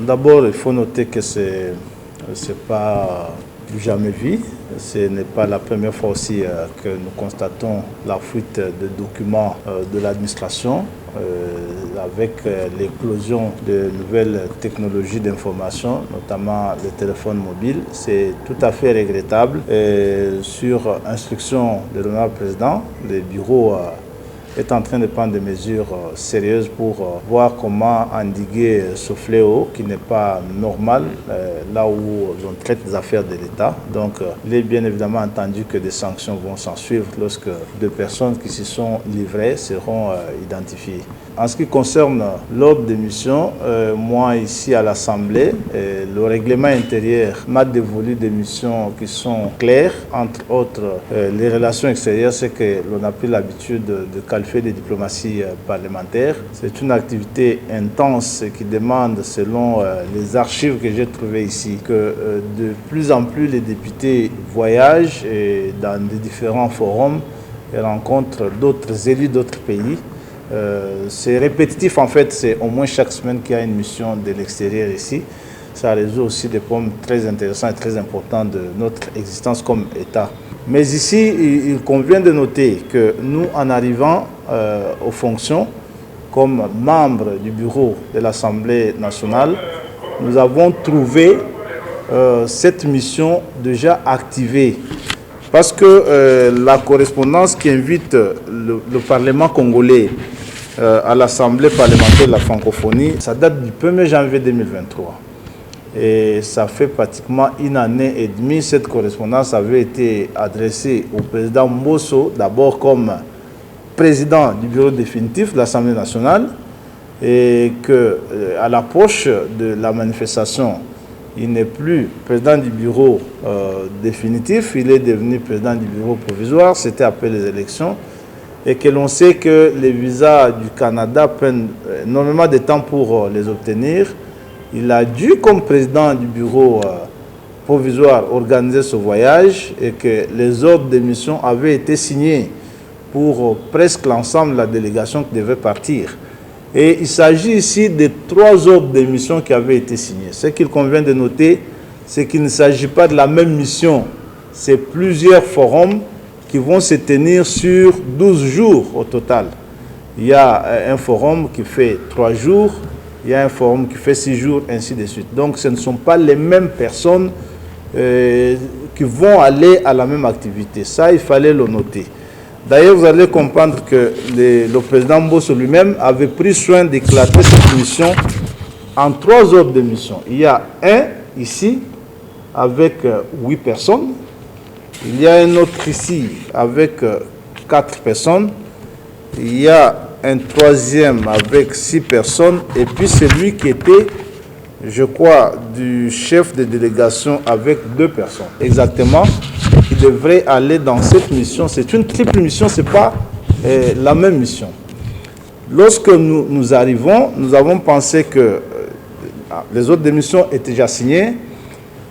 D'abord, il faut noter que c'est pas du jamais vu. Ce n'est pas la première fois aussi que nous constatons la fuite de documents de l'administration avec l'éclosion de nouvelles technologies d'information, notamment les téléphones mobiles. C'est tout à fait regrettable. Et sur instruction de l'honorable président, le bureau est en train de prendre des mesures sérieuses pour voir comment endiguer ce fléau qui n'est pas normal là où on traite des affaires de l'État. Donc il est bien évidemment entendu que des sanctions vont s'en suivre lorsque des personnes qui s'y sont livrées seront identifiées. En ce qui concerne l'ordre des missions, moi ici à l'Assemblée, le règlement intérieur m'a dévolu des missions qui sont claires, entre autres les relations extérieures, c'est que l'on a pris l'habitude de qualifier de diplomatie parlementaire. C'est une activité intense qui demande, selon les archives que j'ai trouvées ici, que de plus en plus les députés voyagent dans des différents forums et rencontrent d'autres élus d'autres pays. C'est répétitif en fait, c'est au moins chaque semaine qu'il y a une mission de l'extérieur ici. Ça résout aussi des problèmes très intéressants et très importants de notre existence comme État. Mais ici, il convient de noter que nous, en arrivant aux fonctions, comme membres du bureau de l'Assemblée nationale, nous avons trouvé cette mission déjà activée. Parce que la correspondance qui invite le Parlement congolais à l'Assemblée parlementaire de la francophonie, ça date du 1er janvier 2023. Et ça fait pratiquement une année et demie. Cette correspondance avait été adressée au président Mbosso, d'abord comme président du bureau définitif de l'Assemblée nationale, et qu'à l'approche de la manifestation, il n'est plus président du bureau définitif, il est devenu président du bureau provisoire, c'était après les élections, et que l'on sait que les visas du Canada prennent énormément de temps pour les obtenir. Il a dû, comme président du bureau provisoire, organiser ce voyage et que les ordres de mission avaient été signés pour presque l'ensemble de la délégation qui devait partir. Et il s'agit ici de 3 ordres de mission qui avaient été signés. Ce qu'il convient de noter, c'est qu'il ne s'agit pas de la même mission. C'est plusieurs forums qui vont se tenir sur 12 jours au total. Il y a un forum qui fait 3 jours, il y a un forum qui fait 6 jours, ainsi de suite. Donc ce ne sont pas les mêmes personnes qui vont aller à la même activité. Ça, il fallait le noter. D'ailleurs, vous allez comprendre que le président Mbosso lui-même avait pris soin d'éclater cette mission en 3 ordres de mission. Il y a un ici avec 8 personnes. Il y a un autre ici avec 4 personnes. Il y a un 3e avec 6 personnes. Et puis celui qui était, je crois, du chef de délégation avec 2 personnes. Exactement. Qui devrait aller dans cette mission. C'est une triple mission, ce n'est pas la même mission. Lorsque nous arrivons, nous avons pensé que les autres missions étaient déjà signées.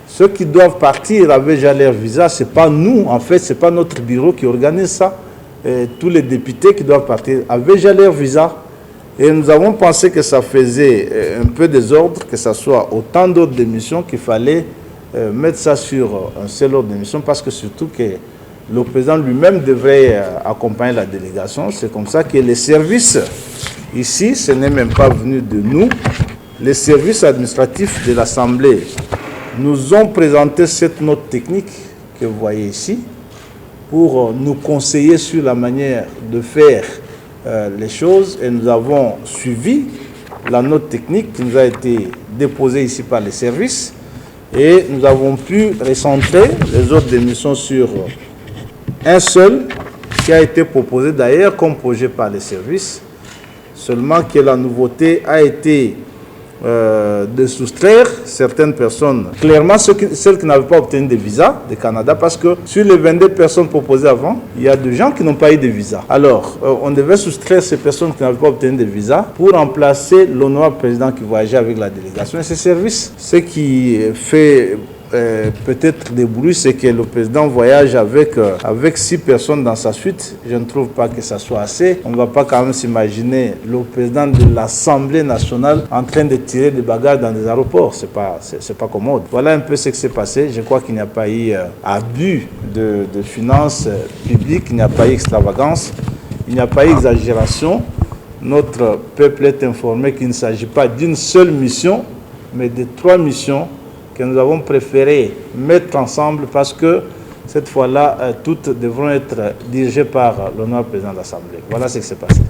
Ceux qui doivent partir avaient déjà leur visa. Ce n'est pas nous, en fait, ce n'est pas notre bureau qui organise ça. Tous les députés qui doivent partir avaient déjà leur visa. Et nous avons pensé que ça faisait un peu désordre, que ce soit autant d'autres missions qu'il fallait mettre ça sur un seul ordre d'émission, parce que surtout que le président lui-même devrait accompagner la délégation. C'est comme ça que les services, ici, ce n'est même pas venu de nous, les services administratifs de l'Assemblée nous ont présenté cette note technique que vous voyez ici pour nous conseiller sur la manière de faire les choses, et nous avons suivi la note technique qui nous a été déposée ici par les services. Et nous avons pu recentrer les autres missions sur un seul qui a été proposé d'ailleurs comme projet par les services. Seulement que la nouveauté a été de soustraire certaines personnes. Clairement, celles qui n'avaient pas obtenu de visa du Canada, parce que sur les 22 personnes proposées avant, il y a des gens qui n'ont pas eu de visa. Alors, on devait soustraire ces personnes qui n'avaient pas obtenu de visa pour remplacer l'honorable président qui voyageait avec la délégation et ses services. Ce qui fait peut-être des bruits, c'est que le président voyage avec 6 personnes dans sa suite. Je ne trouve pas que ça soit assez. On ne va pas quand même s'imaginer le président de l'Assemblée nationale en train de tirer des bagages dans des aéroports. C'est pas commode. Voilà un peu ce qui s'est passé. Je crois qu'il n'y a pas eu abus de finances publiques, il n'y a pas eu extravagance, il n'y a pas eu exagération. Notre peuple est informé qu'il ne s'agit pas d'une seule mission, mais de 3 missions que nous avons préféré mettre ensemble parce que cette fois-là, toutes devront être dirigées par l'honorable président de l'Assemblée. Voilà ce qui s'est passé.